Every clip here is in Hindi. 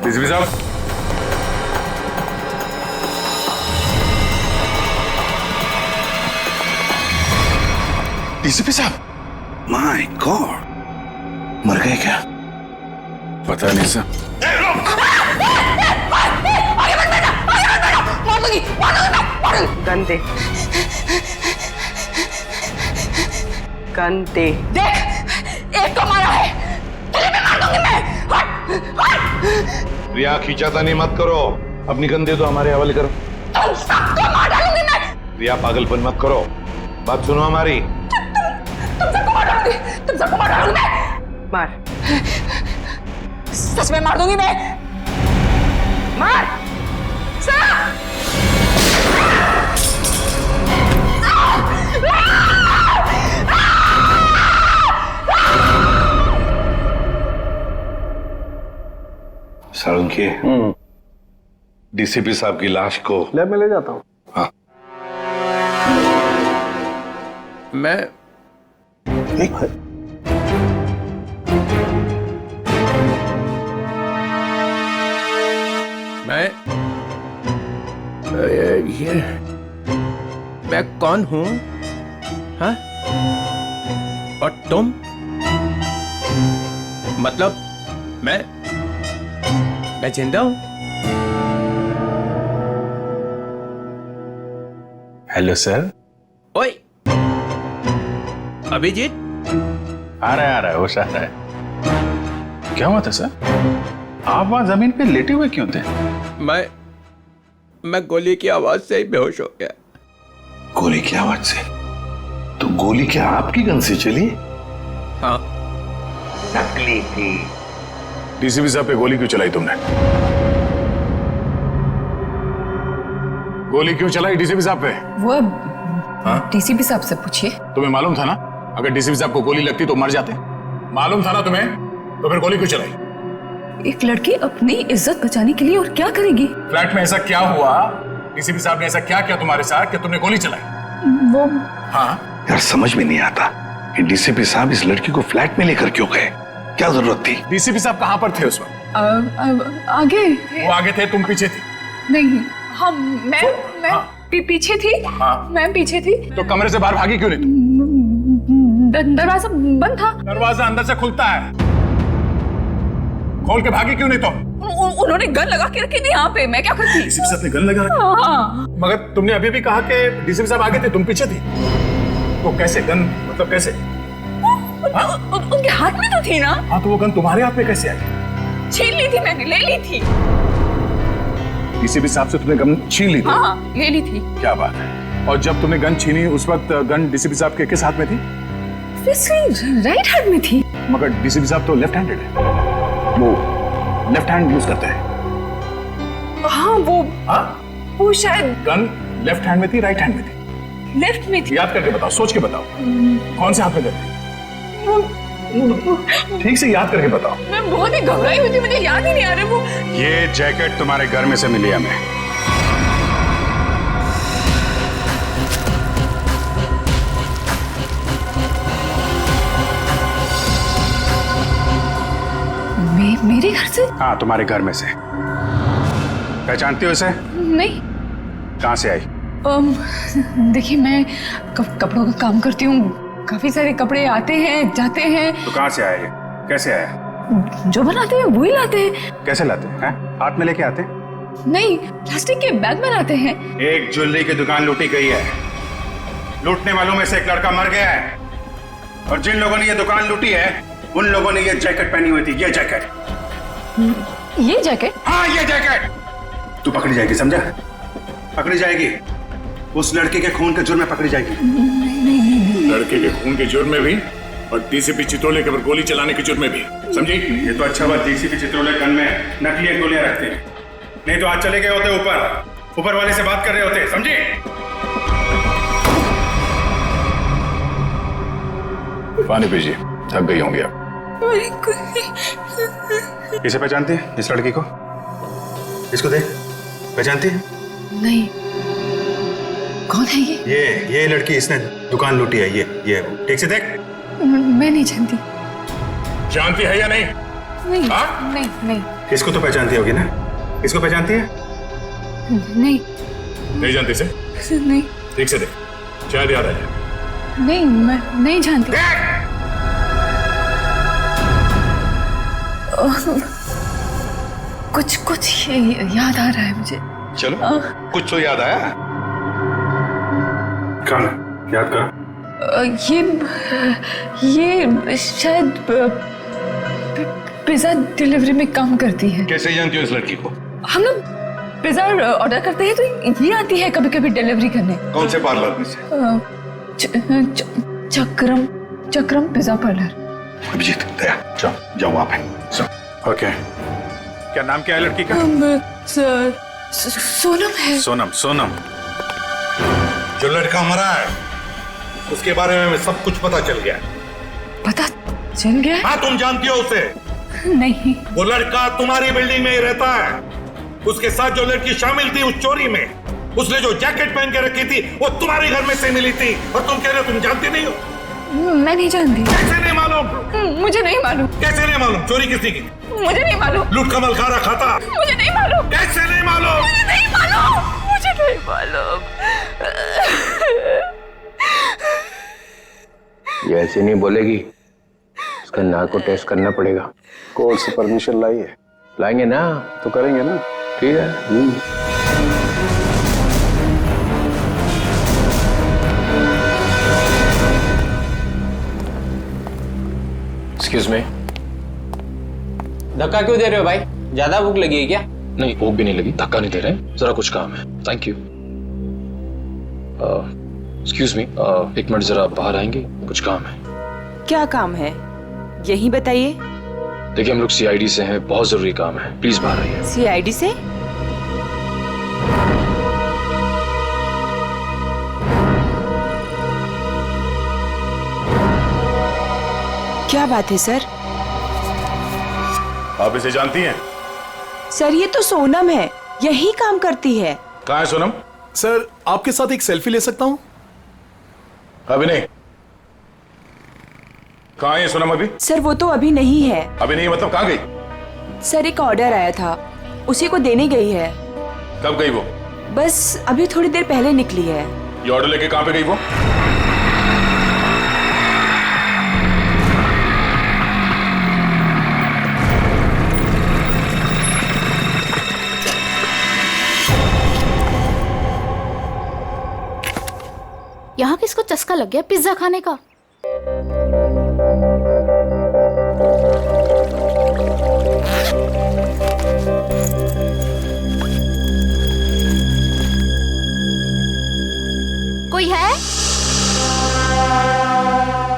डीसीपी साहब, डीसीपी साहब, माय गॉड, मर गए क्या? पता नहीं सर। गंदे गंदे देख, एक तो मारा है, तुझे भी मार दूंगी मैं। हट, हट। रिया, खींचातानी मत करो, अपनी गंदे तो हमारे हवाले करो। तुम सबको मार डालूंगी मैं। रिया, पागलपन मत करो, बात सुनो हमारी। तुम सबको मार डालूंगी, तुम सबको मार डालूंगी मैं। मार। सच में मार दूंगी मैं। मार सालुंखे, डीसीपी साहब की लाश को लैब में ले जाता हूँ। हाँ, मैं ये मैं कौन हूँ? हाँ? और तुम? मतलब मैं जिंदा हूँ? Hello sir. ओए अभिजीत, आ रहा है, होश आ रहा है। क्या हुआ था सर? आप वहां जमीन पे लेटे हुए क्यों थे? मैं गोली की आवाज से ही बेहोश हो गया। गोली की आवाज से? तो गोली क्या आपकी गन से चली? हाँ। नकली थी। डीसीपी साहब पे गोली क्यों चलाई तुमने? गोली क्यों चलाई डीसीपी साहब पे? वो डीसीपी साहब से पूछिए। तुम्हें मालूम था ना, अगर डीसीपी साहब को गोली लगती तो मर जाते। मालूम था ना तुम्हें, तो फिर गोली क्यों चलाई? एक लड़की अपनी इज्जत बचाने के लिए और क्या करेगी? फ्लैट में ऐसा क्या हुआ? डीसीपी साहब ने ऐसा क्या किया तुम्हारे साथ कि तुमने गोली चलाई? वो हाँ, यार समझ में नहीं आता कि डीसीपी साहब इस लड़की को फ्लैट में लेकर क्यों गए? क्या जरूरत थी? डीसीपी साहब कहाँ पर थे उस वक्त? आगे वो आगे थे, तुम पीछे थी? नहीं, हम मैं पीछे थी। हाँ। मैं पीछे थी। तो कमरे से बाहर भागी क्यों नहीं तुम? दरवाजा बंद था। दरवाजा अंदर से खुलता है, खोल के भागी क्यों नहीं तुम? उन्होंने गन लगा के रखी थी यहाँ पे, मैं क्या करती? डीसीपी साहब ने गन लगा रखी? हाँ। मगर तुमने अभी भी कहा कि डीसीपी साहब आगे थे, तुम पीछे थी। तो कैसे गन, मतलब कैसे? उनके हाथ में तो थी ना। हाँ, तो वो गन तुम्हारे हाथ में कैसे आई? छीन ली थी मैंने, ले ली थी। डीसीपी साहब से तुमने गन छीन ली थी? हाँ, ले ली थी। क्या बात है। और जब तुमने गन छीनी उस वक्त गन डीसीपी साहब के किस हाथ में थी? राइट हैंड में थी। मगर डीसीपी साहब तो लेफ्ट हैंडेड है, वो लेफ्ट हैंड यूज करते हैं। हाँ, वो शायद गन लेफ्ट हैंड में थी, राइट हैंड में थी? लेफ्ट में थी। याद करके बताओ, सोच के बताओ, कौन से हाथ में गन थी? ठीक से याद करके बताओ। मैं बहुत ही घबराई हुई थी, मुझे याद ही नहीं आ रहा वो। ये जैकेट तुम्हारे घर में से मिली हमें। मेरे घर से? हाँ, तुम्हारे घर में से। पहचानती हो इसे? नहीं। कहाँ से आई? देखिए, मैं कपड़ों का काम करती हूँ, काफी सारे कपड़े आते हैं जाते हैं। तो कहाँ से आया ये? कैसे आया? जो बनाते हैं वही लाते हैं। कैसे लाते हैं? हाथ में लेके आते हैं? नहीं, प्लास्टिक के बैग में लाते हैं। एक ज्वेलरी की दुकान लूटी गई है, लूटने वालों में से एक लड़का मर गया है, और जिन लोगों ने ये दुकान लूटी है उन लोगों ने ये जैकेट पहनी हुई थी। ये जैकेट। ये जैकेट? हाँ, ये जैकेट। तू पकड़ी जाएगी, समझा? पकड़ी जाएगी, उस लड़के के खून के जुर्म में पकड़ी जाएगी। लड़के के खून के जुर्म में भी, और डीसीपी चित्रोले के ऊपर गोली चलाने के जुर्म में भी, समझी? ये तो अच्छा बात, डीसीपी चित्रोले गन में नकली गोलियां रखते हैं, नहीं तो आज चले गए होते ऊपर वाले से बात कर रहे होते, समझी? पानी पीजिए, थक गई होंगी आप। इसे पहचानती है, इस लड़की को? इसको देख, पहचानती है? नहीं। कौन है ये लड़की, इसने दुकान लूटी है। ये ठीक से देख। मैं नहीं जानती। जानती है या नहीं? नहीं हाँ? नहीं नहीं इसको तो पहचानती होगी ना? इसको पहचानती है? नहीं नहीं जानती से? नहीं ठीक से देख, शायद याद आ जाए। नहीं मैं नहीं जानती। कुछ कुछ याद आ रहा है मुझे। चलो कुछ तो याद आया। कौन याद करो? ये शायद पिज्जा डिलीवरी में काम करती है। कैसे जानती हो इस लड़की को? हम लोग पिज्जा ऑर्डर करते हैं तो ये आती है कभी कभी डिलीवरी करने। कौन से पार्लर में से? चक्रम चक्रम पिज्जा पार्लर। अभिजीत दया जाओ जाओ वहां पे। ओके, क्या नाम क्या है लड़की का? सोनम है। सोनम। सोनम जो लड़का मरा है उसके बारे में सब कुछ पता चल गया। पता चल गया? हाँ, तुम जानती हो उसे? नहीं। वो लड़का तुम्हारी बिल्डिंग में ही रहता है। उसके साथ जो लड़की शामिल थी उस चोरी में, उसने जो जैकेट पहन के रखी थी वो तुम्हारे घर में से मिली थी, और तुम कह रहे हो तुम जानती नहीं हो? मैं नहीं जानती। कैसे नहीं मालूम? मुझे नहीं मालूम। कैसे नहीं मालूम? चोरी किसने की? मुझे नहीं मालूम। लूट का मल खा रखा था? मुझे नहीं मालूम। कैसे नहीं मालूम? मुझे नहीं मालूम। मुझे नहीं मालूम। ये ऐसे नहीं बोलेगी, उसका नाक को टेस्ट करना पड़ेगा। कोर्ट से परमिशन लाई है? लाएंगे ना तो करेंगे ना। ठीक है। Excuse me. धक्का क्यों दे रहे हो भाई? ज्यादा भूख लगी है क्या? नहीं, भूख भी नहीं लगी, धक्का नहीं दे रहे, जरा कुछ काम है। Thank you. एक्सक्यूज मी, एक मिनट जरा बाहर आएंगे, कुछ काम है। क्या काम है यही बताइए। देखिए हम लोग सीआईडी से हैं, बहुत जरूरी काम है, प्लीज बाहर आइए। सीआईडी से? क्या बात है सर? आप इसे जानती हैं? सर ये तो सोनम है, यही काम करती है। कहाँ है सोनम? सर आपके साथ एक सेल्फी ले सकता हूँ? अभी नहीं। कहाँ है सोनम अभी? सर वो तो अभी नहीं है। अभी नहीं मतलब कहाँ गई? सर एक ऑर्डर आया था, उसी को देने गई है। कब गई वो? बस अभी थोड़ी देर पहले निकली है। ये ऑर्डर लेके कहाँ पे गई वो? यहाँ किसको चस्का लग गया पिज्जा खाने का? कोई है?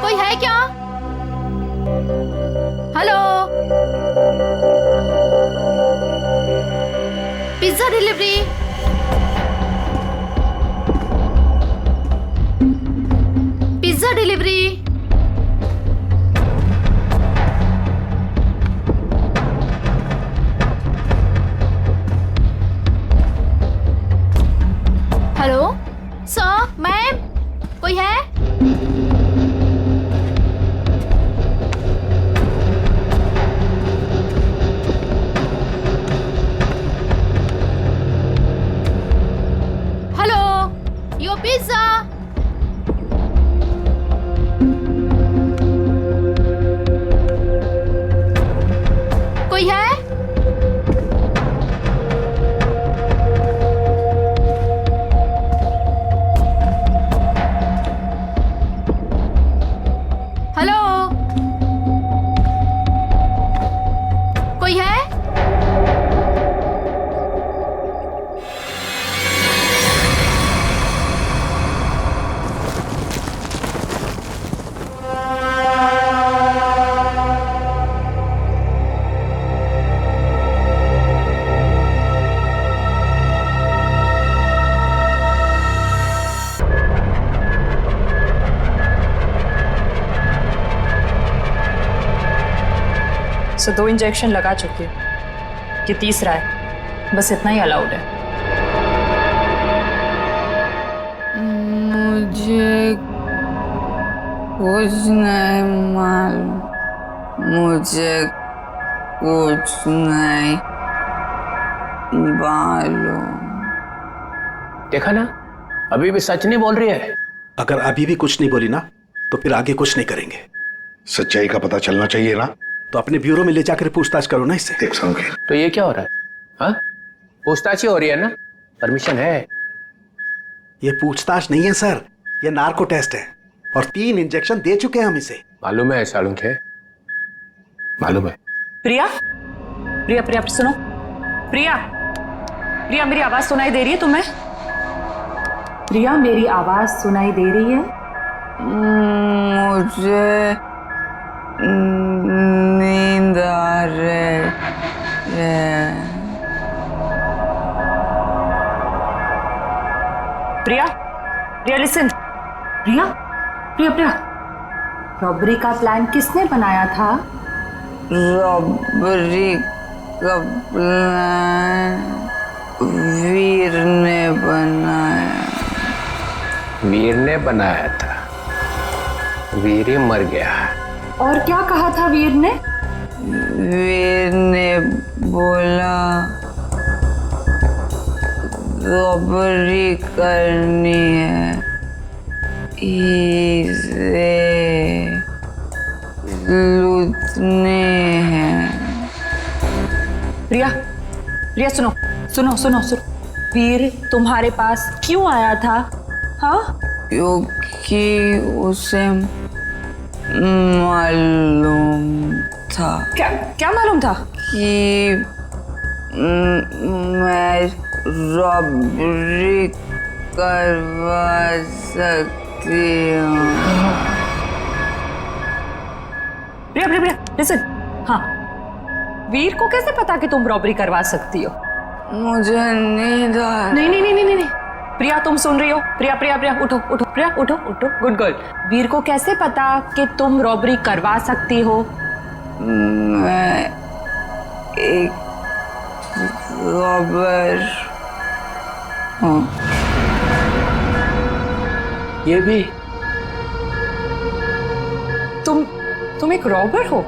कोई है क्या? Hello, pizza delivery. Pizza delivery. Hello sir, ma'am, कोई है? Hello, your pizza. कोई है? हेलो, कोई है? सो 2 इंजेक्शन लगा चुकी हूँ, ये तीसरा है, बस इतना ही अलाउड है। मुझे कुछ नहीं मालूम। मुझे कुछ नहीं मालूम। देखा ना, अभी भी सच नहीं बोल रही है। अगर अभी भी कुछ नहीं बोली ना तो फिर आगे कुछ नहीं करेंगे। सच्चाई का पता चलना चाहिए ना। तो अपने ब्यूरो में ले जाकर पूछताछ करो ना इससे। देख संगे, तो ये क्या हो रहा है? हाँ, पूछताछ ही हो रही है ना, परमिशन है। ये पूछताछ नहीं है सर, ये नार्को टेस्ट है और 3 इंजेक्शन दे चुके हैं हम इसे। मालूम है सालुंखे, मालूम है। प्रिया प्रिया प्रिया सुनो, प्रिया प्रिया मेरी आवाज सुनाई दे रही है तुम्हें? प्रिया मेरी आवाज सुनाई दे रही है? मुझे नींद आ रही है। प्रिया प्रिया लिसन, प्रिया प्रिया प्रिया, रॉबरी का प्लान किसने बनाया था? रॉबरी का प्लान वीर ने बनाया। वीर ने बनाया था? वीर ही मर गया। और क्या कहा था वीर ने? वीर ने बोला रॉबरी करनी है, इसे लूटने हैं। प्रिया प्रिया सुनो सुनो सुनो सुनो, वीर तुम्हारे पास क्यों आया था? हाँ, क्योंकि उसे मालूम था। क्या क्या मालूम था? कि मैं रॉबरी करवा सकती हूँ। प्रिया प्रिया प्रिया लिसन, हाँ, वीर को कैसे पता कि तुम रॉबरी करवा सकती हो? मुझे नींद आ नहीं नहीं नहीं नहीं नहीं, प्रिया तुम सुन रही हो? प्रिया प्रिया प्रिया उठो उठो, प्रिया उठो उठो, गुड गर्ल। वीर को कैसे पता कि तुम रॉबरी करवा सकती हो? मैं एक रॉबर हूँ। ये भी? तुम एक रॉबर हो?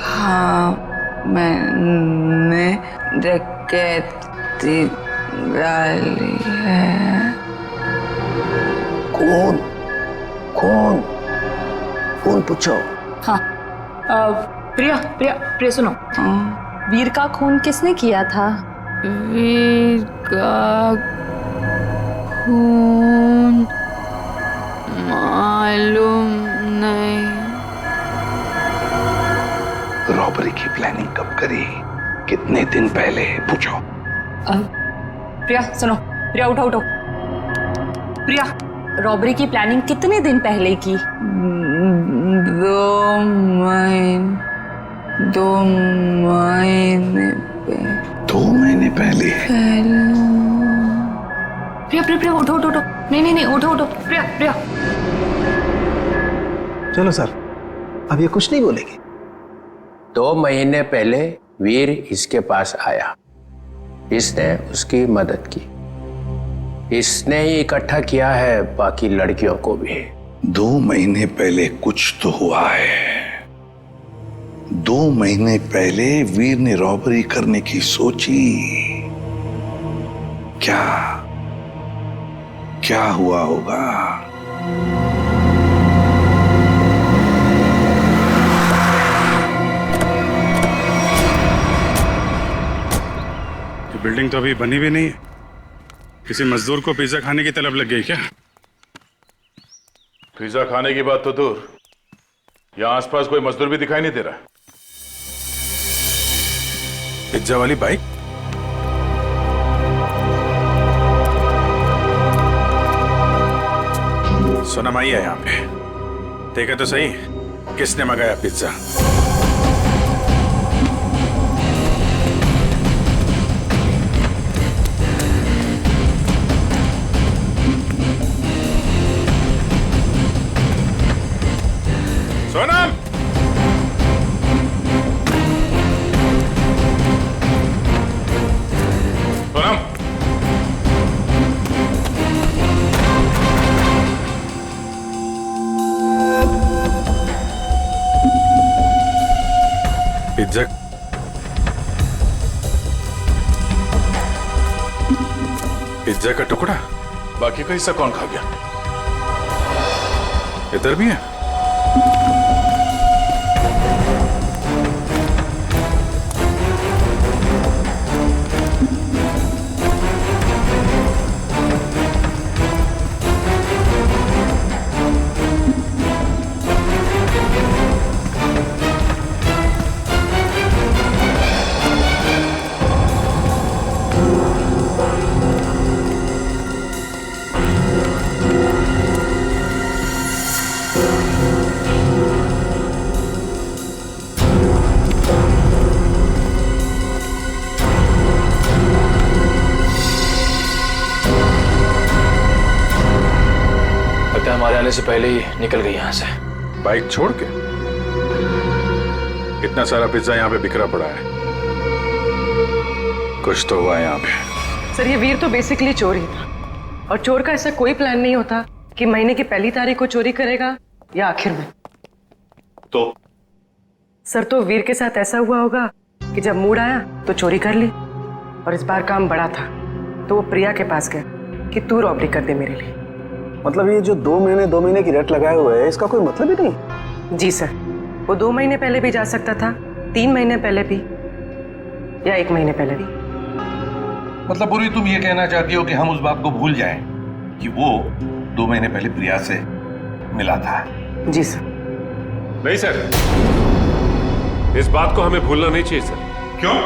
हाँ, मैंने डकैती डाली है। कौन कौन कौन पूछो? हाँ, प्रिया प्रिया प्रिया सुनो, वीर का खून किसने किया था? वीर का खून मालूम नहीं। रॉबरी की प्लानिंग कब करी, कितने दिन पहले, पूछो। प्रिया सुनो, प्रिया उठो उठो। प्रिया, रॉबरी की प्लानिंग कितने दिन पहले की? 2 महीने 2 महीने पहले? प्रिया प्रिया प्रिया उठो उठो उठो, नहीं नहीं नहीं उठो उठो, प्रिया प्रिया। चलो सर, अब ये कुछ नहीं बोलेगी। 2 महीने पहले वीर इसके पास आया, इसने उसकी मदद की, इसने ही इकट्ठा किया है बाकी लड़कियों को भी। 2 महीने पहले कुछ तो हुआ है। 2 महीने पहले वीर ने रॉबरी करने की सोची। क्या क्या हुआ होगा? बिल्डिंग तो अभी बनी भी नहीं है। किसी मजदूर को पिज्जा खाने की तलब लग गई क्या? पिज्जा खाने की बात तो दूर, यहाँ आसपास कोई मजदूर भी दिखाई नहीं दे रहा। पिज्जा वाली बाइक? सोनम आई है यहाँ पे, देखा तो सही किसने मंगाया pizza. Sonam, Sonam, pizza pizza का टुकड़ा, बाकी का हिस्सा कौन खा गया? इधर भी है। हमारे आने से पहले ही निकल गई यहाँ से। बाइक छोड़ के? इतना सारा पिज्जा यहाँ पे बिखरा पड़ा है, कुछ तो हुआ है यहाँ पे। सर ये वीर तो बेसिकली चोर ही था, और चोर का ऐसा कोई प्लान नहीं होता कि महीने की पहली तारीख को चोरी करेगा या आखिर में। तो सर तो वीर के साथ ऐसा हुआ होगा कि जब मूड आया तो चोरी कर ली, और इस बार काम बड़ा था तो वो प्रिया के पास गए कि तू रॉबरी कर दे मेरे लिए। मतलब ये जो 2 महीने की रेट लगाए हुए है, इसका कोई मतलब ही नहीं? जी सर, वो 2 महीने पहले भी जा सकता था, 3 महीने पहले भी, या 1 महीने पहले भी। मतलब पूरी तुम ये कहना चाहती हो कि हम उस बात को भूल जाएं कि वो 2 महीने पहले प्रिया से मिला था? जी सर। नहीं सर, इस बात को हमें भूलना नहीं चाहिए सर। क्यों?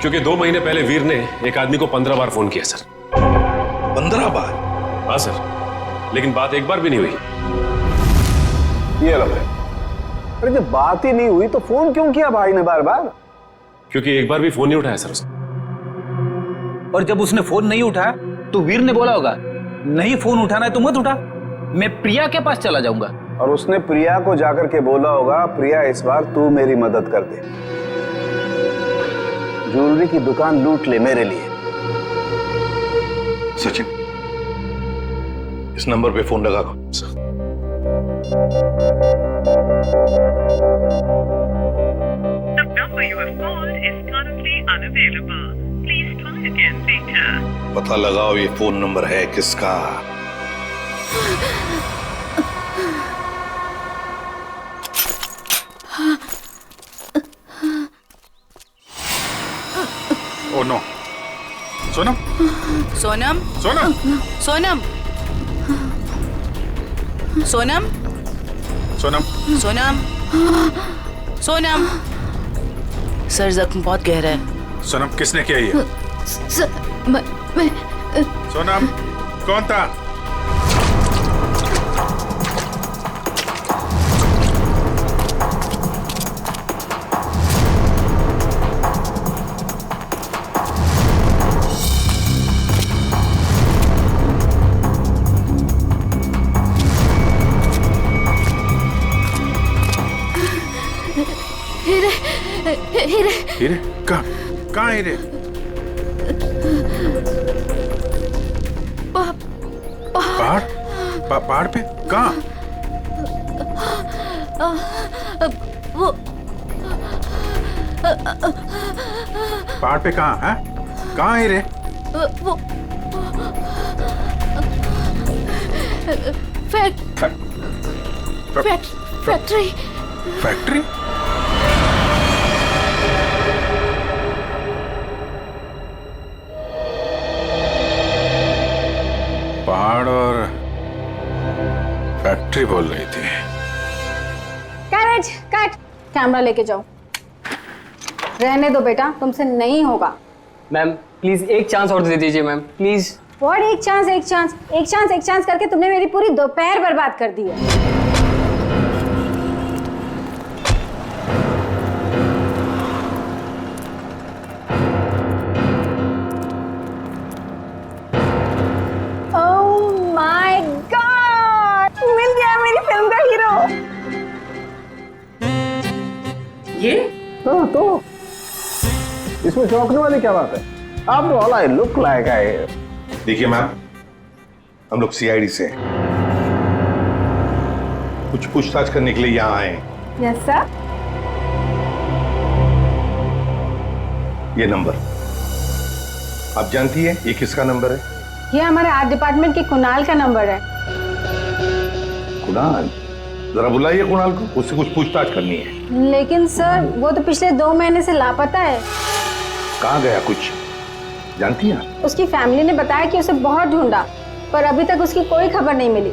क्योंकि 2 महीने पहले वीर ने एक आदमी को 15 बार फोन किया सर। 15 बार? हाँ सर, लेकिन बात एक बार भी नहीं हुई। ये लो भाई। अरे जब बात ही नहीं हुई तो फोन क्यों किया भाई ने बार बार? क्योंकि एक बार भी फोन नहीं उठाया सर उसने। और जब उसने फोन नहीं उठाया तो वीर ने बोला होगा नहीं फोन उठाना है तो मत उठा, मैं प्रिया के पास चला जाऊंगा। और उसने प्रिया को जाकर के बोला होगा, प्रिया इस बार तू मेरी मदद कर दे, ज्वेलरी की दुकान लूट ले मेरे लिए। सचिन, इस नंबर पे फोन लगा। पता लगाओ ये फोन नंबर है किसका। Oh no. Sonam, Sonam, Sonam, Sonam, Sonam, Sonam, Sonam, Sonam. Sir जख्म बहुत गहरा है। सोनम, किसने किया ये? मैं सोनम, कौन था? हीरे, हीरे? कहाँ हीरे? पहाड़? पहाड़ पे? कहाँ? वो पहाड़ पे कहाँ है? कहाँ हीरे? वो फैक्ट्री। फैक्ट्री? पहाड़ और फैक्ट्री बोल रही थी। कैरेज कट, कैमरा लेके जाओ। रहने दो बेटा, तुमसे नहीं होगा। मैम प्लीज एक चांस और दे दीजिए मैम, प्लीज। व्हाट एक चांस करके तुमने मेरी पूरी दोपहर बर्बाद कर दी है। ये तो इसमें चौंकने वाली क्या बात है? आप all I look like I. देखिए मैम, हम लोग सीआईडी से कुछ पूछताछ करने के लिए यहाँ आए हैं। Yes sir. ये नंबर आप जानती है ये किसका नंबर है? ये हमारे आर्ट डिपार्टमेंट के कुणाल का नंबर है। कुणाल, जरा बुलाइए कुणाल को, उससे कुछ पूछताछ करनी है। लेकिन सर वो तो पिछले 2 महीने से लापता है। कहाँ गया कुछ जानती हैं? उसकी फैमिली ने बताया कि उसे बहुत ढूंढा, पर अभी तक उसकी कोई खबर नहीं मिली।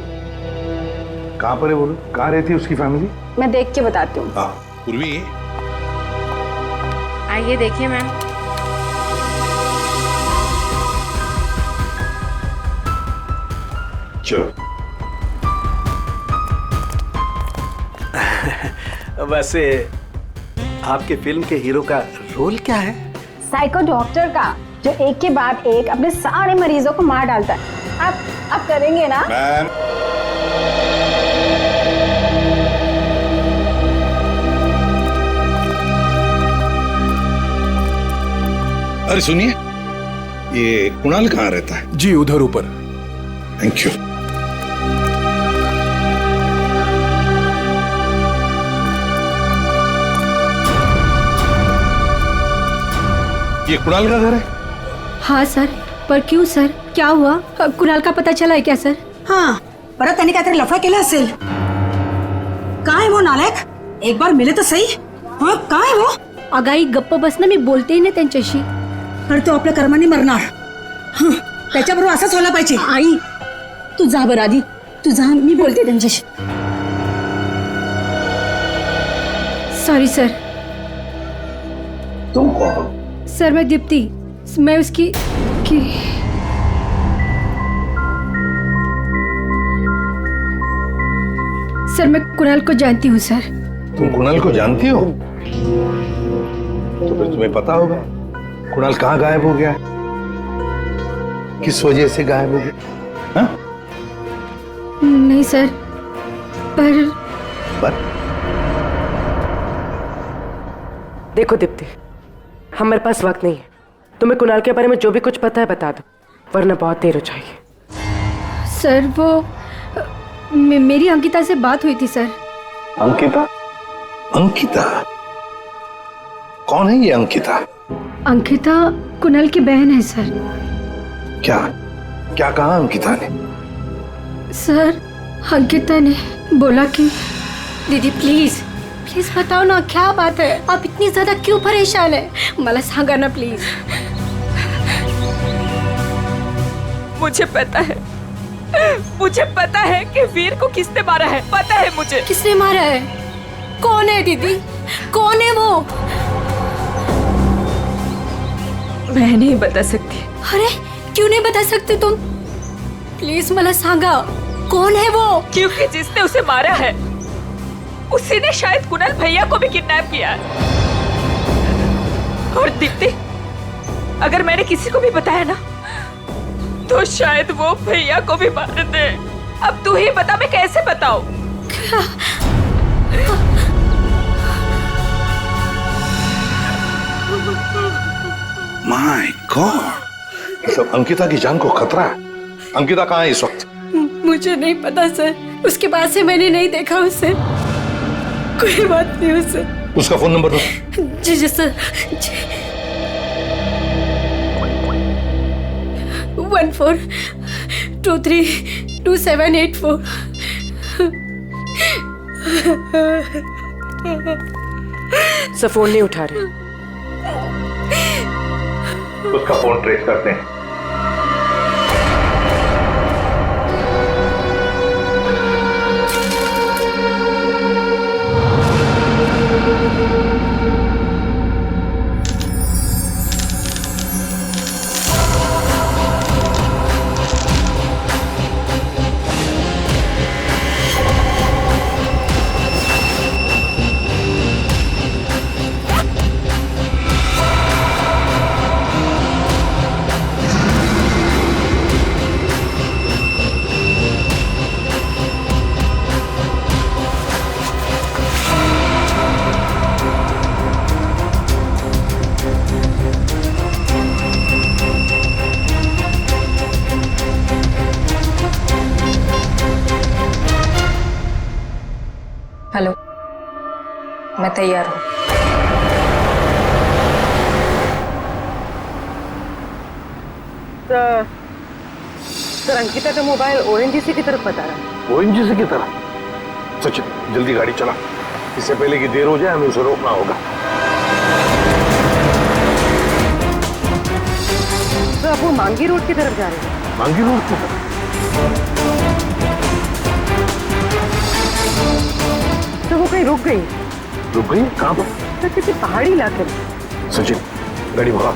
कहाँ पर है बोलो, कहाँ रहती है उसकी फैमिली? मैं देख के बताती हूँ। हाँ पूर्वी, आइए देखिए मैम। चलो। वैसे आपके फिल्म के हीरो का रोल क्या है? साइको डॉक्टर का, जो एक के बाद एक अपने सारे मरीजों को मार डालता है। आप करेंगे ना? मैम, अरे सुनिए, ये कुणाल कहाँ रहता है? जी उधर ऊपर। Thank you. ये कुणाल का घर है? हाँ सर, पर क्यों सर, क्या हुआ? कुणाल का पता चला है क्या सर? हाँ, परत त्यांनी काहीतरी लफडा केला असेल। काय वो नालायक, एक बार मिले तो सही। हाँ, काय वो? आगाई गप्प बस ना, मी बोलते ना त्यांच्याशी। तर तो आपल्या कर्माने मरणार। हं, त्याच्याबरोबर असंच व्हायला पाहिजे। आई, तू जा बरं आधी, तू जा, मी बोलते त्यांच्याशी। Sorry sir. तुम कौन? सर मैं दीप्ति, मैं उसकी सर मैं कुणाल को जानती हूँ सर। तुम कुणाल को जानती हो? तो फिर तुम्हें पता होगा कुणाल कहाँ गायब हो गया है, किस वजह से गायब हो गया? हाँ? नहीं सर, पर देखो दीप्ति, हमारे पास वक्त नहीं है। तुम्हें कुणाल के बारे में जो भी कुछ पता है बता दो, वरना बहुत देर हो जाएगी। सर वो मेरी अंकिता से बात हुई थी सर। अंकिता? अंकिता कौन है ये अंकिता? अंकिता कुणाल की बहन है सर। क्या क्या कहा अंकिता ने? सर अंकिता ने बोला कि दीदी प्लीज प्लीज बताओ ना, क्या बात है? आप इतनी ज्यादा क्यों परेशान है? मला सांगा ना प्लीज। मुझे पता है कि वीर को किसने मारा है। पता है मुझे किसने मारा है। कौन है दीदी, कौन है वो? मैं नहीं बता सकती। अरे क्यों नहीं बता सकते तुम? प्लीज मला सांगा, कौन है वो? क्योंकि जिसने उसे मारा है उसी ने शायद कुणाल भैया को भी किडनैप किया है। और दीप्ति, अगर मैंने किसी को भी बताया ना तो शायद वो भैया को भी मार दे। अब तू ही बता, मैं कैसे बताऊं? माय गॉड, मतलब अंकिता की जान को खतरा है। अंकिता कहाँ है इस वक्त? मुझे नहीं पता सर, उसके बाद से मैंने नहीं देखा उसे। कोई बात नहीं उसे। उसका फोन नंबर दो। जी जी सर। 14232784। सर फोन नहीं उठा रहे। उसका फोन ट्रेस करते हैं। हेलो, मैं तैयार हूँ। सर अंकिता का मोबाइल ओएनजीसी की तरफ बता रहा है। ओएनजीसी की तरफ? सचिन जल्दी गाड़ी चला, इससे पहले कि देर हो जाए हमें उसे रोकना होगा। तो अब वो मांगी रोड की तरफ जा रहे हैं। मांगी रोड की तरफ? तो वो कहीं रुक गई? रुक गई? कहाँ पर? तो किसी पहाड़ी इलाके में। सचिन गाड़ी भगा।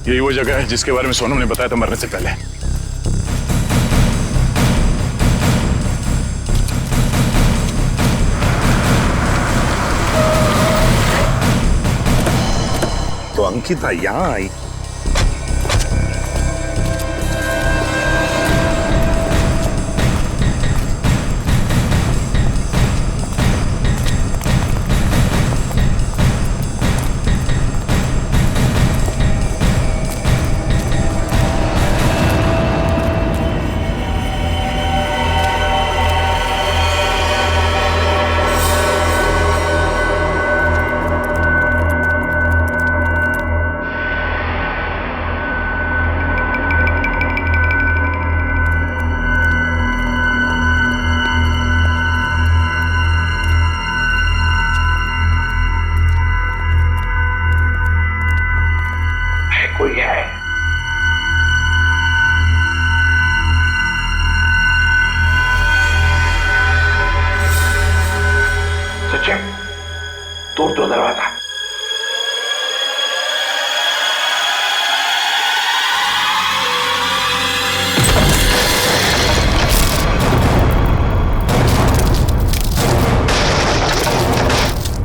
यही वो जगह है जिसके बारे में सोनम ने बताया था मरने से पहले। तो अंकिता यहाँ आई। कोई है? सचिन तोड़ दो दरवाजा।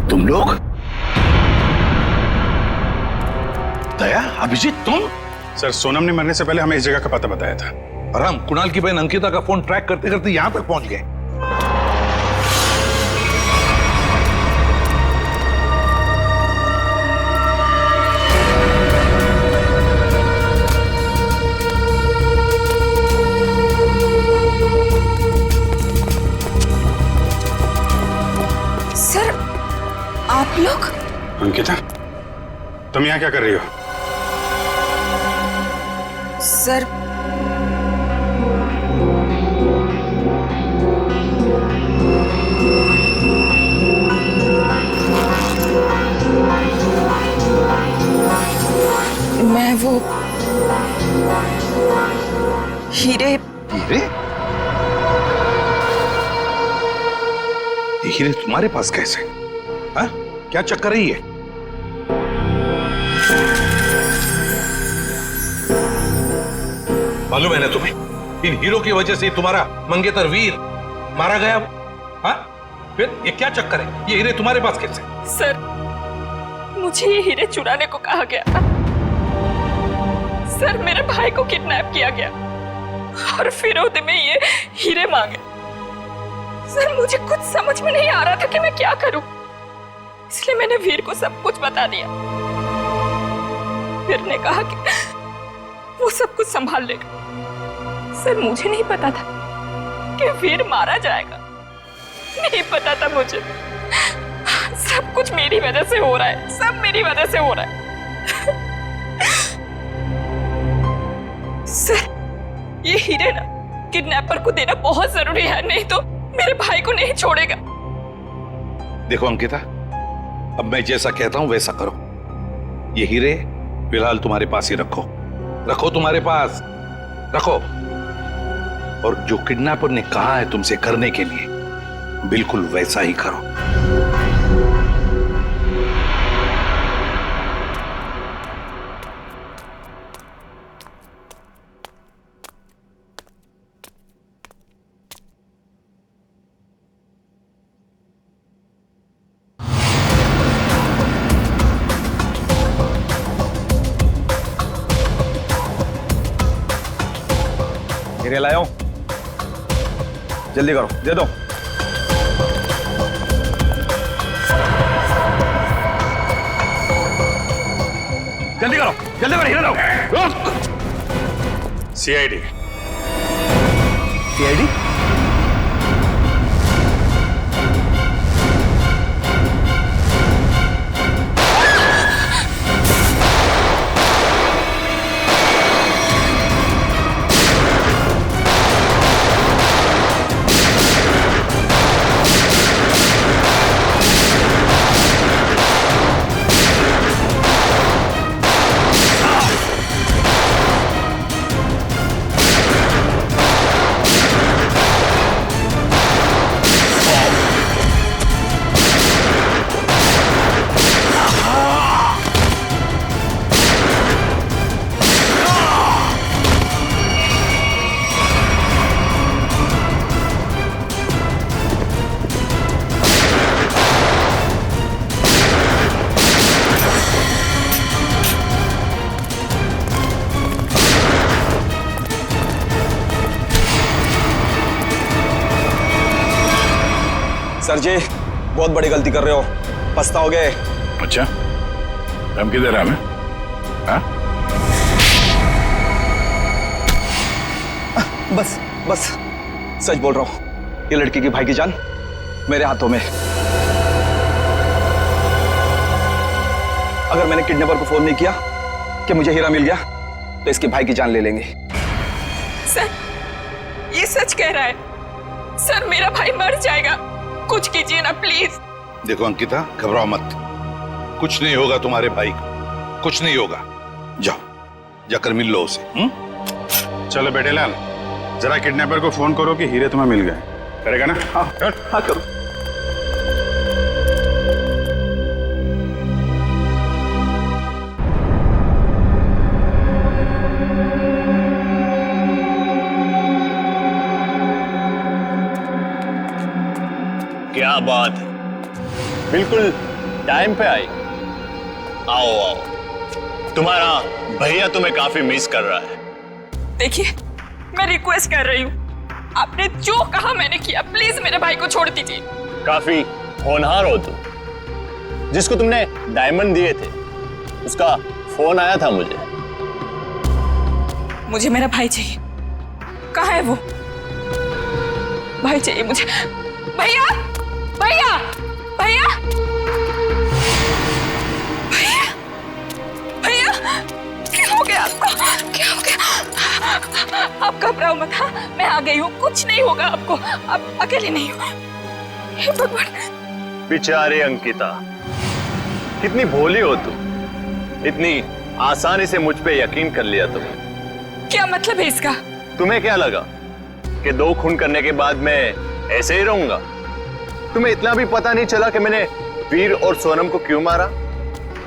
तुम लोग? दया, अभिजीत तुम? सर सोनम ने मरने से पहले हमें इस जगह का पता बताया था और हम कुणाल की बहन अंकिता का फोन ट्रैक करते करते यहां तक पहुंच गए। सर आप लोग? अंकिता तुम यहाँ क्या कर रही हो? सर मैं वो हीरे। हीरे? ये हीरे तुम्हारे पास कैसे? हाँ? क्या चक्कर है ये? मालूम है ना तुम्हें, इन हीरो की वजह से तुम्हारा मंगेतर वीर मारा गया। हाँ? फिर ये क्या चक्कर है? ये हीरे तुम्हारे पास कैसे? सर मुझे ये हीरे चुराने को कहा गया था। सर मेरे भाई को किडनैप किया गया और फिरौती में ये हीरे मांगे। सर मुझे कुछ समझ में नहीं आ रहा था कि मैं क्या करूं, इसलिए मैंने वीर को सब कुछ बता दिया। वीर ने कहा कि वो सब कुछ संभाल लेगा। सर मुझे नहीं पता था कि वीर मारा जाएगा, नहीं पता था मुझे। सब कुछ मेरी वजह से हो रहा है, सब मेरी वजह से हो रहा है। सर ये हीरे ना किडनैपर को देना बहुत जरूरी है, नहीं तो मेरे भाई को नहीं छोड़ेगा। देखो अंकिता, अब मैं जैसा कहता हूं वैसा करो। ये हीरे फिलहाल तुम्हारे पास ही रखो, रखो तुम्हारे पास रखो। और जो किडनैपर ने कहा है तुमसे करने के लिए, बिल्कुल वैसा ही करो। हीरे लाओ, जल्दी करो, दे दो। जल्दी करो, हीरे लाओ। सीआईडी। सीआईडी? सर जी बहुत बड़ी गलती कर रहे हो, पछताओगे। अच्छा, धमकी दे रहा है हमें? हाँ? बस बस सच बोल रहा हूं, ये लड़की की भाई की जान मेरे हाथों में। अगर मैंने किडनैपर को फोन नहीं किया कि मुझे हीरा मिल गया तो इसके भाई की जान ले लेंगे। सर, ये सच कह रहा है। सर, मेरा भाई मर जाएगा, कुछ कीजिए ना प्लीज। देखो अंकिता, घबराओ मत, कुछ नहीं होगा तुम्हारे भाई को, कुछ नहीं होगा। जाओ, जाकर मिल लो उसे। चलो बेटे लाल, जरा किडनैपर को फोन करो कि हीरे तुम्हें मिल गए। करेगा ना? हाँ हाँ करो। क्या बात है, बिल्कुल टाइम पे आई। आओ आओ, तुम्हारा भैया तुम्हें काफी मिस कर रहा है। देखिए, मैं रिक्वेस्ट कर रही हूँ, आपने जो कहा मैंने किया, प्लीज मेरे भाई को छोड़ दीजिए। काफी होनहार हो तुम। जिसको तुमने डायमंड दिए थे उसका फोन आया था मुझे। मुझे मेरा भाई चाहिए। कहाँ है वो? भाई चाहिए मुझे। भैया, भैया, भैया, भैया, भैया, क्या हो गया आपको? क्या हो गया? आप घबराओ मत। हाँ, मैं आ गई हूँ, कुछ नहीं होगा आपको, आप अकेले नहीं हो। हे भगवान। बेचारी अंकिता, कितनी भोली हो तुम, इतनी आसानी से मुझ पे यकीन कर लिया तुमने। क्या मतलब है इसका? तुम्हें क्या लगा कि 2 खून करने के बाद मैं ऐसे ही रहूंगा? तुम्हें इतना भी पता नहीं चला कि मैंने वीर और सोनम को क्यों मारा?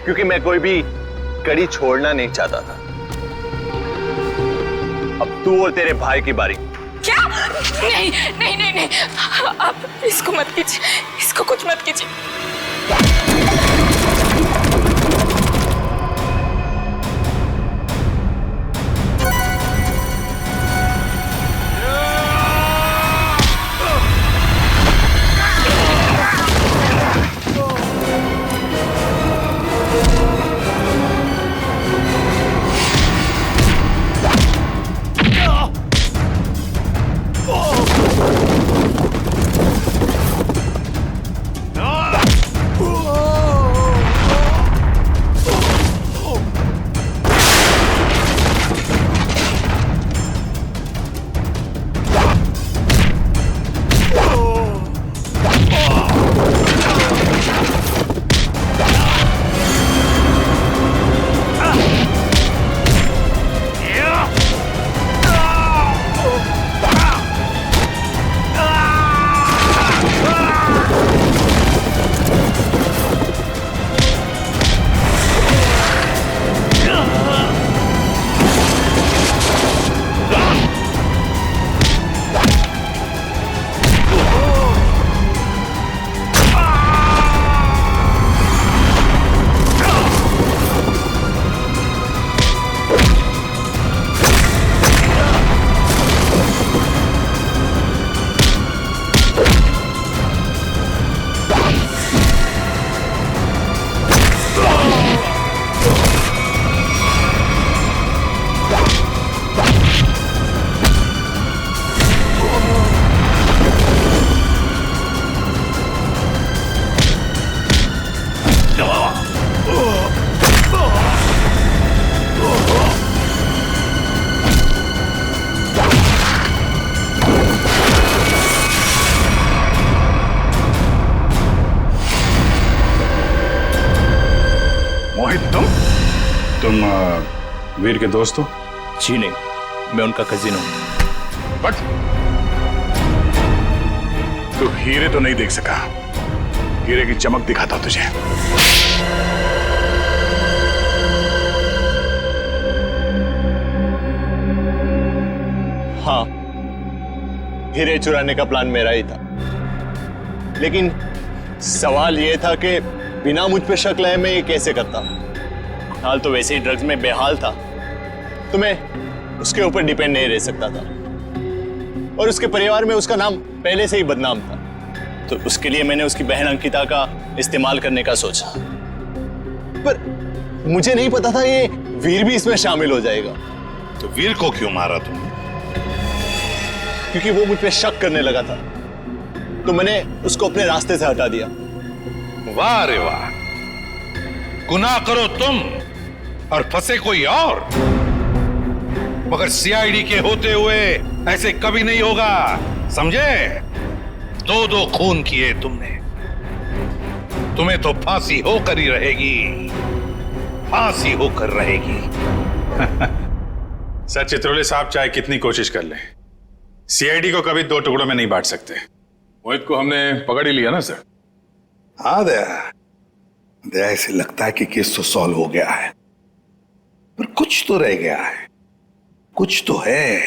क्योंकि मैं कोई भी कड़ी छोड़ना नहीं चाहता था। अब तू और तेरे भाई की बारी। क्या? नहीं नहीं नहीं नहीं, आप इसको मत कीजिए, इसको कुछ मत कीजिए। तुम वीर के दोस्त हो? जी नहीं, मैं उनका कजिन हूं। बट तू हीरे तो नहीं देख सका। हीरे की चमक दिखाता तुझे। हाँ, हीरे चुराने का प्लान मेरा ही था, लेकिन सवाल यह था कि बिना मुझ पे शक लाए मैं ये कैसे करता। हाल तो वैसे ही ड्रग्स में बेहाल था, तो मैं उसके ऊपर डिपेंड नहीं रह सकता था, और उसके परिवार में उसका नाम पहले से ही बदनाम था। तो उसके लिए मैंने उसकी बहन अंकिता का इस्तेमाल करने का सोचा, पर मुझे नहीं पता था ये वीर भी इसमें शामिल हो जाएगा। तो वीर को क्यों मारा तुमने? क्योंकि वो मुझ पे शक करने लगा था, तो मैंने उसको अपने रास्ते से हटा दिया। वाह रे वाह, गुनाह करो तुम और फंसे कोई और, मगर सीआईडी के होते हुए ऐसे कभी नहीं होगा, समझे? दो दो खून किए तुमने, तुम्हें तो फांसी होकर ही रहेगी, फांसी होकर रहेगी। सर चित्रोले साहब चाहे कितनी कोशिश कर ले, सीआईडी को कभी दो टुकड़ों में नहीं बांट सकते। मोहित को हमने पकड़ ही लिया ना सर। हाँ दया, ऐसे लगता है कि केस तो सॉल्व हो गया है, पर कुछ तो रह गया है, कुछ तो है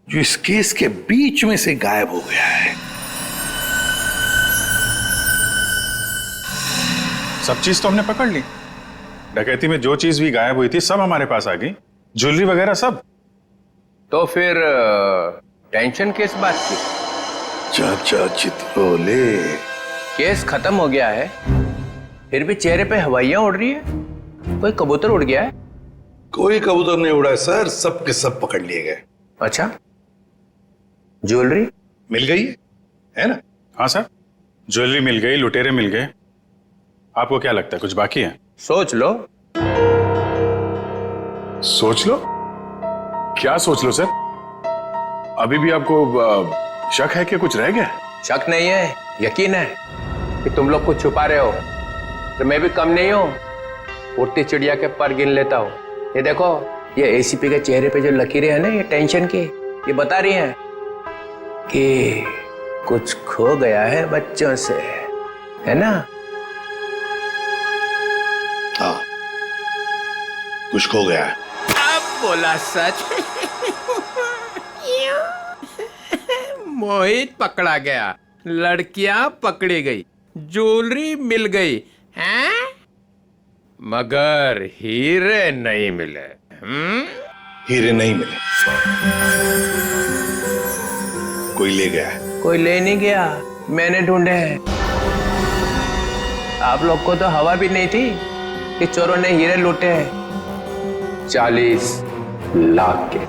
जो इस केस के बीच में से गायब हो गया है। सब चीज तो हमने पकड़ ली। डकैती में जो चीज भी गायब हुई थी सब हमारे पास आ गई, ज्वेलरी वगैरह सब। तो फिर टेंशन किस बात की? चाचा चित्रोले, केस खत्म हो गया है, फिर भी चेहरे पे हवाइयां उड़ रही है। कोई कबूतर उड़ गया है? कोई कबूतर नहीं उड़ा है सर, सब के सब पकड़ लिए गए। अच्छा, ज्वेलरी मिल गई है ना? हाँ सर, ज्वेलरी मिल गई, लुटेरे मिल गए। आपको क्या लगता है कुछ बाकी है? सोच लो। सोच लो? क्या सोच लो सर? अभी भी आपको शक है कि कुछ रह गया? शक नहीं है, यकीन है कि तुम लोग कुछ छुपा रहे हो। तो मैं भी कम नहीं हूं, उड़ती चिड़िया के पर गिन लेता हूं। ये देखो, ये एसीपी के चेहरे पे जो लकीरें हैं ना, ये टेंशन की, ये बता रही हैं कि कुछ खो गया है बच्चों से, है ना? हाँ, कुछ खो गया है। अब बोला सच। मोहित पकड़ा गया, लड़कियां पकड़ी गई, ज्वेलरी मिल गई, हैं? मगर हीरे नहीं मिले। हीरे नहीं मिले, कोई ले गया है। कोई ले नहीं गया, मैंने ढूंढे हैं। आप लोग को तो हवा भी नहीं थी कि चोरों ने हीरे लूटे हैं। 40 लाख के।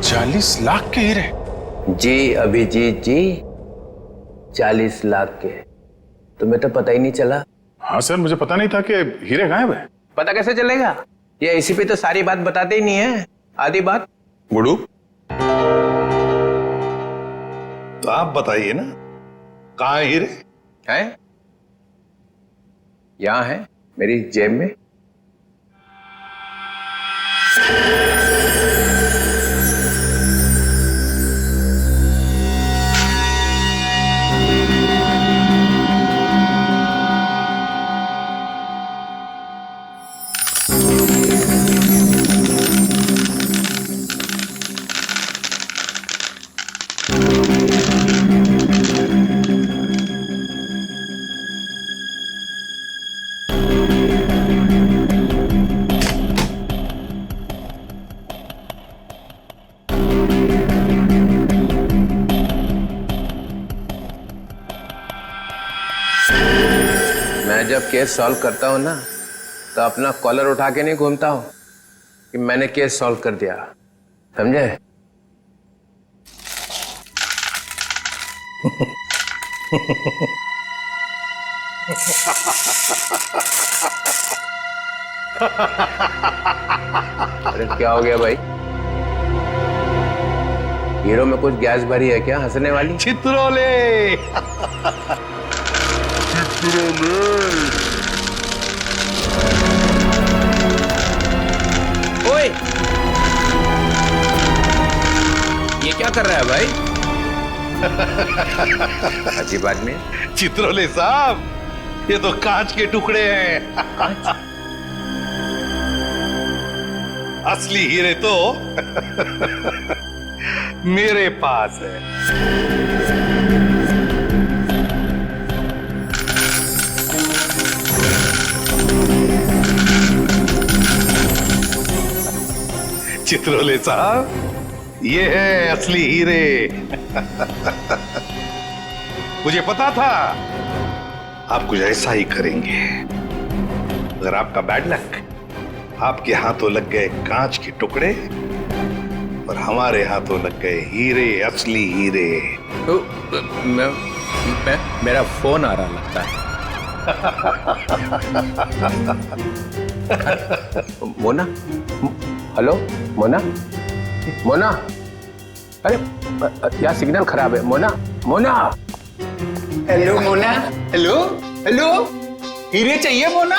40 लाख के हीरे? जी अभिजीत जी, 40 लाख के। तुम्हें तो पता ही नहीं चला। हाँ सर, मुझे पता नहीं था कि हीरे गायब है। पता कैसे चलेगा? ये एसीपी तो सारी बात बताते ही नहीं है, आधी बात। बुड़ू, तो आप बताइए ना, कहाँ है हीरे? हैं? यहां है, मेरी जेब में। मैं जब केस सॉल्व करता हूं ना, तो अपना कॉलर उठा के नहीं घूमता हूं कि मैंने केस सॉल्व कर दिया, समझे? अरे क्या हो गया भाई? हीरो में कुछ गैस भरी है क्या हंसने वाली? चित्रोले। अजीब आदमी है। चित्रोले साहब, ये तो कांच के टुकड़े हैं। असली हीरे तो मेरे पास है। चित्रोले साहब, ये है असली हीरे। मुझे पता था आप कुछ ऐसा ही करेंगे। अगर आपका बैड लक, आपके हाथों लग गए कांच के टुकड़े और हमारे हाथों लग गए हीरे, असली हीरे। मेरा फोन आ रहा लगता है। मोना, हेलो मोना, मोना, अरे यार सिग्नल खराब है। Mona, Mona, hello Mona, hello hello, हीरे चाहिए मोना?